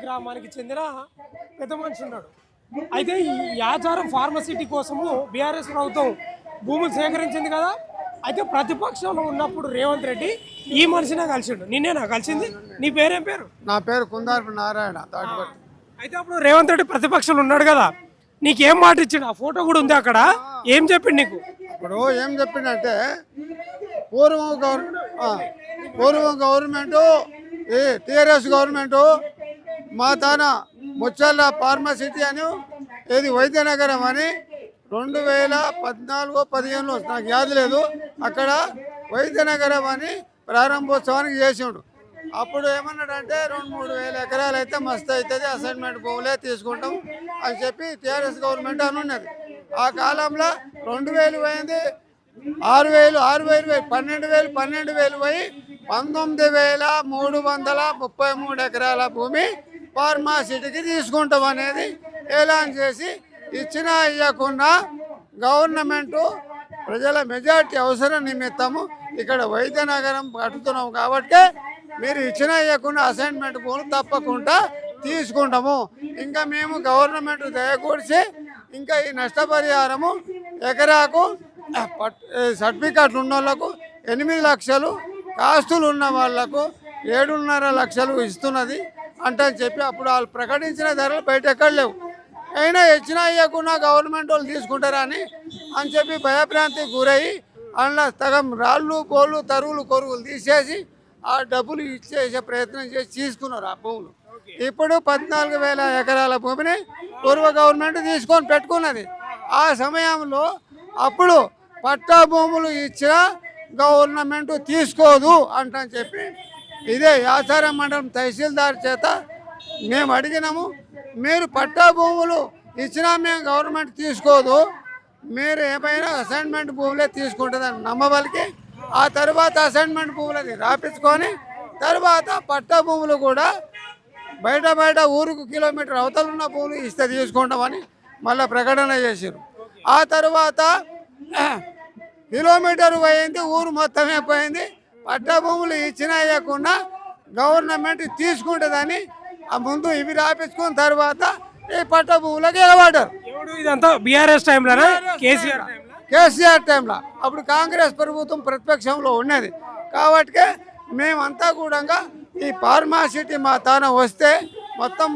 గ్రామానికి చెందిన పెద్ద మనిషి ఉన్నాడు. అయితే ఈ యాచారం ఫార్మసిటీ కోసము బీఆర్ఎస్ ప్రభుత్వం భూములు సేకరించింది కదా. అయితే ప్రతిపక్షంలో ఉన్నప్పుడు రేవంత్ రెడ్డి ఈ మనిషినే కలిసిండు. నిన్నేనా కలిసింది? నీ పేరేం పేరు? నా పేరు కుందారపు నారాయణ తాటిపట్టి. అయితే అప్పుడు రేవంత్ రెడ్డి ప్రతిపక్షంలో ఉన్నాడు కదా, నీకేం మాట ఇచ్చిండు? ఆ ఫోటో కూడా ఉంది అక్కడ. ఏం చెప్పిండు నీకు? ఇప్పుడు ఏం చెప్పిండంటే పూర్వం గవర్నమెంటు ఈ టీఆర్ఎస్ గవర్నమెంటు మా తాన ముచ్చల్ల ఫార్మసిటీ అని ఇది వైద్యనగరం అని 2014-15లో నాకు యాది లేదు, అక్కడ వైద్యనగరం అని ప్రారంభోత్సవానికి చేసిండు. అప్పుడు ఏమన్నాడంటే 2-3 వేల ఎకరాలు అయితే మస్తు అవుతుంది, అసైన్మెంట్ భూములే తీసుకుంటాం అని చెప్పి టీఆర్ఎస్ గవర్నమెంట్ అని ఉన్నది. ఆ కాలంలో 2000 పోయింది, 6000, 12,000 పోయి 19,333 ఎకరాల భూమి ఫార్మాసిటీకి తీసుకుంటాం అనేది ఎలాన్ చేసి ఇచ్చినా ఇవ్వకుండా గవర్నమెంటు ప్రజల మెజార్టీ అవసరం నిమిత్తము ఇక్కడ వైద్యనగరం కట్టుతున్నాం కాబట్టి మీరు ఇచ్చినా ఇవ్వకుండా అసైన్మెంట్ భూములు తప్పకుండా తీసుకుంటాము. ఇంకా మేము గవర్నమెంట్ దయకూర్చి ఇంకా ఈ నష్టపరిహారము ఎకరాకు సర్టిఫికెట్లు ఉన్న వాళ్ళకు 8 లక్షలు, కాస్తులు ఉన్న వాళ్లకు 7.5 లక్షలు ఇస్తున్నది అంటే చెప్పి అప్పుడు వాళ్ళు ప్రకటించిన ధరలు బయట ఎక్కడ లేవు. అయినా ఇచ్చినా ఇవ్వకుండా గవర్నమెంట్ వాళ్ళు తీసుకుంటారని చెప్పి భయభ్రాంతికి గురయ్యి అందులో సగం రాళ్ళు కోళ్ళు తరువులు కొరుగులు తీసేసి ఆ డబ్బులు ఇచ్చేసే ప్రయత్నం చేసి తీసుకున్నారు ఆ భూములు. ఇప్పుడు 14,000 ఎకరాల భూమిని పూర్వ గవర్నమెంట్ తీసుకొని పెట్టుకున్నది. ఆ సమయంలో అప్పుడు పట్టా భూములు ఇచ్చిన గవర్నమెంట్ తీసుకోదు అంటని చెప్పి ఇదే యాచారం మండలం తహసీల్దార్ చేత మేము అడిగినాము. మీరు పట్టా భూములు ఇచ్చినా మేము గవర్నమెంట్ తీసుకోదు, మీరు ఏమైనా అసైన్మెంట్ భూములే తీసుకుంటుందని నమ్మబలికి ఆ తర్వాత అసైన్మెంట్ భూములని రాపించుకొని తర్వాత పట్టా భూములు కూడా బయట ఊరుకు కిలోమీటర్ అవతల ఉన్న భూములు ఇస్తే తీసుకుంటామని మళ్ళీ ప్రకటన చేశారు. ఆ తర్వాత కిలోమీటర్ పోయింది, ఊరు మొత్తమే పోయింది. పట్టా భూములు ఇచ్చినా ఇవ్వకుండా గవర్నమెంట్ తీసుకుంటుందని ఆ ముందు ఇవి రాపించుకున్న తర్వాత ఈ పట్టా భూములకు ఎగబడ్డారు. ఇదంతా బీఆర్ఎస్ టైంలోనా? కేసీఆర్ టైంలో. అప్పుడు కాంగ్రెస్ ప్రభుత్వం ప్రతిపక్షంలో ఉన్నది కాబట్టి మేమంతా కూడా ఈ ఫార్మాసిటీ మా తాన వస్తే మొత్తం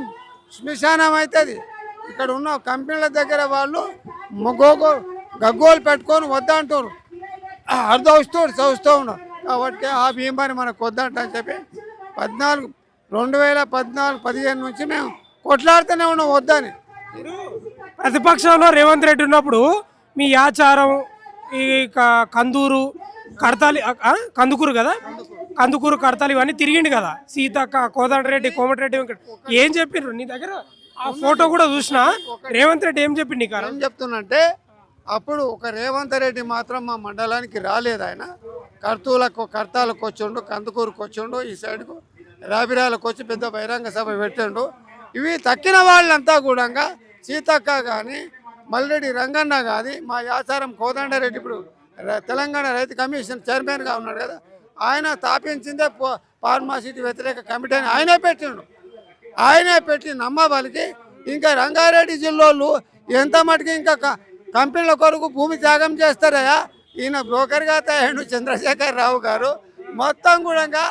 శ్మశానం అవుతుంది. ఇక్కడ ఉన్న కంపెనీల దగ్గర వాళ్ళు గగ్గోలు పెట్టుకొని వద్దంటారు, చదువుతూ ఉన్నారు కాబట్టి ఆ బీమాని మనకు వద్దంట అని చెప్పి 2014-15 నుంచి మేము కొట్లాడుతూనే ఉన్నాం వద్దని. ప్రతిపక్షంలో రేవంత్ రెడ్డి ఉన్నప్పుడు మీ యాచారం ఈ కందూరు కడతాలి కందుకూరు కదా, కందుకూరు కడతాలి ఇవన్నీ తిరిగిండు కదా, సీతక్క, కోదండరెడ్డి, కోమటిరెడ్డి వెంకట. ఏం చెప్పిండ్రు నీ దగ్గర? ఆ ఫోటో కూడా చూసినా. రేవంత్ రెడ్డి ఏం చెప్పిండు నీకు? ఏం చెప్తున్నంటే అప్పుడు ఒక రేవంత్ రెడ్డి మాత్రం మా మండలానికి రాలేదు. ఆయన కర్తాలకు వచ్చిండు, కందుకూరుకు వచ్చిండు, ఈ సైడ్కు రాబిరాలకు వచ్చి పెద్ద బహిరంగ సభ పెట్టిండు. ఇవి తక్కిన వాళ్ళంతా కూడా సీతక్క కానీ మల్రెడ్డి రంగన్న కానీ మా యాచారం కోదండరెడ్డి ఇప్పుడు తెలంగాణ రైతు కమిషన్ చైర్మన్గా ఉన్నాడు కదా, ఆయన స్థాపించిందే ఫార్మాసిటీ వ్యతిరేక కమిటీ అని ఆయనే పెట్టి నమ్మబలికి ఇంకా రంగారెడ్డి జిల్లాలో ఎంత మటుకు ఇంకా కంపెనీల కొరకు భూమి త్యాగం చేస్తారయ్యా. ఈయన బ్రోకర్గా తయారు చంద్రశేఖర్ రావు గారు మొత్తం కూడా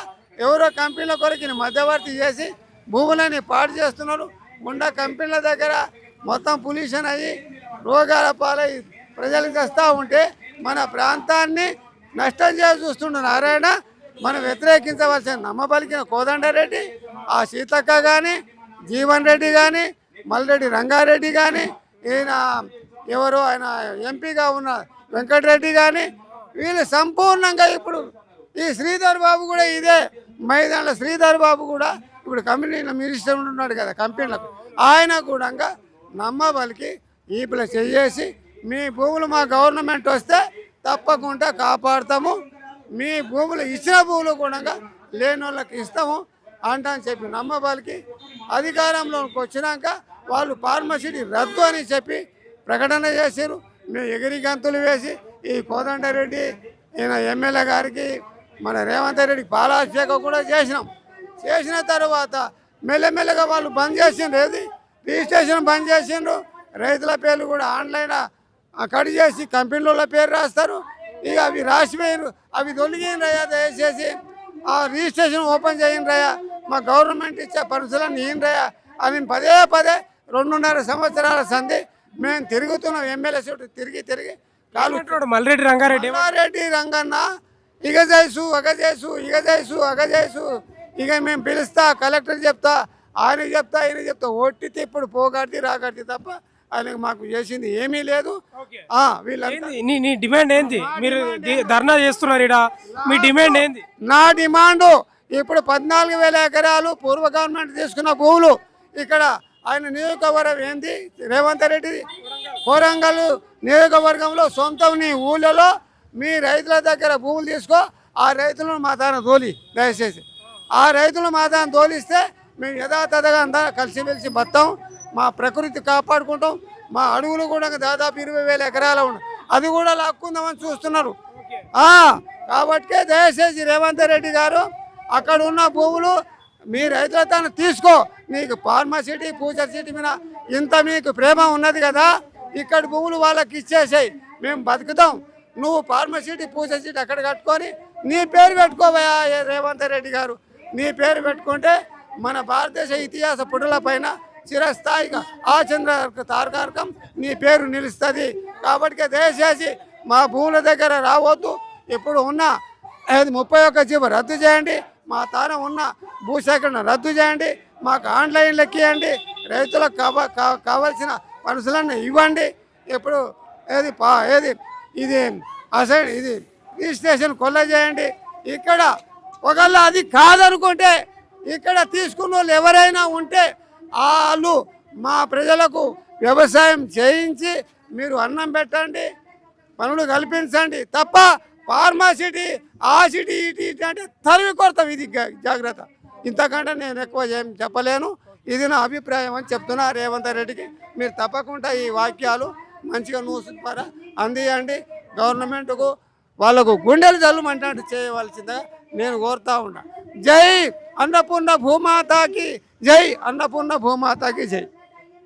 ఎవరో కంపెనీల కొరకు ఈయన మధ్యవర్తి చేసి భూములని పాడు చేస్తున్నారు. గుండా కంపెనీల దగ్గర మొత్తం పొల్యూషన్ అయ్యి రోగాల పాలై ప్రజలకు తెస్తూ ఉంటే మన ప్రాంతాన్ని నష్టం చేసి చూస్తుండ నారాయణ. మనం వ్యతిరేకించవలసిన నమ్మబలికిన కోదండరెడ్డి, ఆ సీతక్క కానీ, జీవన్ రెడ్డి కానీ, మల్రెడ్డి రంగారెడ్డి కానీ, ఈయన ఎవరు ఆయన ఎంపీగా ఉన్న వెంకటరెడ్డి కానీ, వీళ్ళు సంపూర్ణంగా ఇప్పుడు ఈ శ్రీధర్ బాబు కూడా ఇదే మైదానంలో శ్రీధర్ బాబు కూడా ఇప్పుడు కంపెనీల మినిస్టర్ ఉన్నాడు కదా కంపెనీలకు, ఆయన కూడా నమ్మబలికి ఈ ప్లస్ చేసి మీ భూములు మా గవర్నమెంట్ వస్తే తప్పకుండా కాపాడుతాము, మీ భూములు ఇచ్చిన భూములు కూడా లేని వాళ్ళకి ఇస్తాము అంటని చెప్పి నమ్మబలికి అధికారంలోకి వచ్చినాక వాళ్ళు ఫార్మసిటీ రద్దు అని చెప్పి ప్రకటన చేశారు. మేము ఎగిరి గంతులు వేసి ఈ కోదండరెడ్డి ఈయన ఎమ్మెల్యే గారికి మన రేవంత్ రెడ్డికి పాలాభిషేకం కూడా చేసిన తర్వాత మెల్లమెల్లగా వాళ్ళు బంద్ చేసిండ్రు. ఏది రిజిస్ట్రేషన్ బంద్ చేసిండ్రు. రైతుల పేర్లు కూడా ఆన్లైన్ కట్ చేసి కంపెనీల పేరు రాస్తారు. ఇక అవి రాసిపోయినారు, అవి తొలగినరయ్యా. దయచేసి ఆ రిజిస్ట్రేషన్ ఓపెన్ చేయండిరయ్యా, మా గవర్నమెంట్ ఇచ్చే పర్మిషన్లు ఇయ్యండిరయ్యా అని పదే 2.5 సంవత్సరాల సంధి మేము తిరుగుతున్నాం. ఎమ్మెల్యే చుట్టూ తిరిగి కాలు మల్రెడ్డి రంగారెడ్డి రెడ్డి రంగన్న ఇక చేసు అగ చేసు ఇక మేము పిలుస్తా, కలెక్టర్ చెప్తా, ఆయన చెప్తా ఒట్టితే ఇప్పుడు పోగొట్టి రాగట్టి తప్ప ఆయనకు మాకు చేసింది ఏమీ లేదు. వీళ్ళంతా నీ డిమాండ్ ఏంది? మీరు ధర్నా చేస్తున్నారు ఇక్కడ, మీ డిమాండ్ ఏంది? నా డిమాండు ఇప్పుడు 14,000 ఎకరాలు పూర్వ గవర్నమెంట్ తీసుకున్న భూములు ఇక్కడ ఆయన నియోజకవర్గం ఏంది రేవంత్ రెడ్డి కోరంగల్ నియోజకవర్గంలో సొంతం నీ ఊళ్ళలో మీ రైతుల దగ్గర భూములు తీసుకో, ఆ రైతులను మా తాను తోలి. దయచేసి ఆ రైతులను మా తాను తోలిస్తే మేము యథాతథగా అందరం కలిసిమెలిసి బతాం, మా ప్రకృతి కాపాడుకుంటాం. మా అడవులు కూడా దాదాపు 20,000 ఎకరాలు ఉన్నాయి, అది కూడా లాక్కుందామని చూస్తున్నారు. కాబట్టి దయచేసి రేవంత్ రెడ్డి గారు అక్కడ ఉన్న భూములు మీ రైతుల తాను తీసుకో. నీకు ఫార్మసిటీ పూజర్ సిటీ మీద ఇంత మీకు ప్రేమ ఉన్నది కదా, ఇక్కడ భూములు వాళ్ళకి ఇచ్చేసాయి, మేము బతుకుతాం. నువ్వు ఫార్మసిటీ పూజర్ సిటీ అక్కడ కట్టుకొని నీ పేరు పెట్టుకోవయా రేవంత్ రెడ్డి గారు. నీ పేరు పెట్టుకుంటే మన భారతదేశ ఇతిహాస పుటల పైన చిరస్థాయిగా ఆచంద్ర తారకార్కం నీ పేరు నిలుస్తుంది. కాబట్టి దయచేసి మా భూముల దగ్గర రావద్దు. ఇప్పుడు ఉన్న 31 జీవో రద్దు చేయండి, మా తాన ఉన్న భూసేకరణ రద్దు చేయండి, మాకు ఆన్లైన్ లెక్కియండి, రైతులకు కావాల్సిన పనులను ఇవ్వండి. ఇప్పుడు ఇది రిజిస్ట్రేషన్ కొల్ల చేయండి. ఇక్కడ ఒకవేళ అది కాదనుకుంటే ఇక్కడ తీసుకున్న వాళ్ళు ఎవరైనా ఉంటే వాళ్ళు మా ప్రజలకు వ్యవసాయం చేయించి మీరు అన్నం పెట్టండి, పనులు కల్పించండి తప్ప ఫార్మాసిటీ ఆ సిటీ ఇటు అంటే తరివి కొడతాం. ఇది జాగ్రత్త, ఇంతకంటే నేను ఎక్కువ ఏం చెప్పలేను. ఇది నా అభిప్రాయం అని చెప్తున్నా రేవంత్ రెడ్డికి. మీరు తప్పకుండా ఈ వాక్యాలు మంచిగా నూసుపరా అందియండి. గవర్నమెంట్కు వాళ్ళకు గుండెలు జల్లుమంటే చేయవలసిందిగా నేను కోరుతా ఉన్నా. జై అన్నపూర్ణ భూమాతాకి జై, అన్నపూర్ణ భూమాతాకి జై.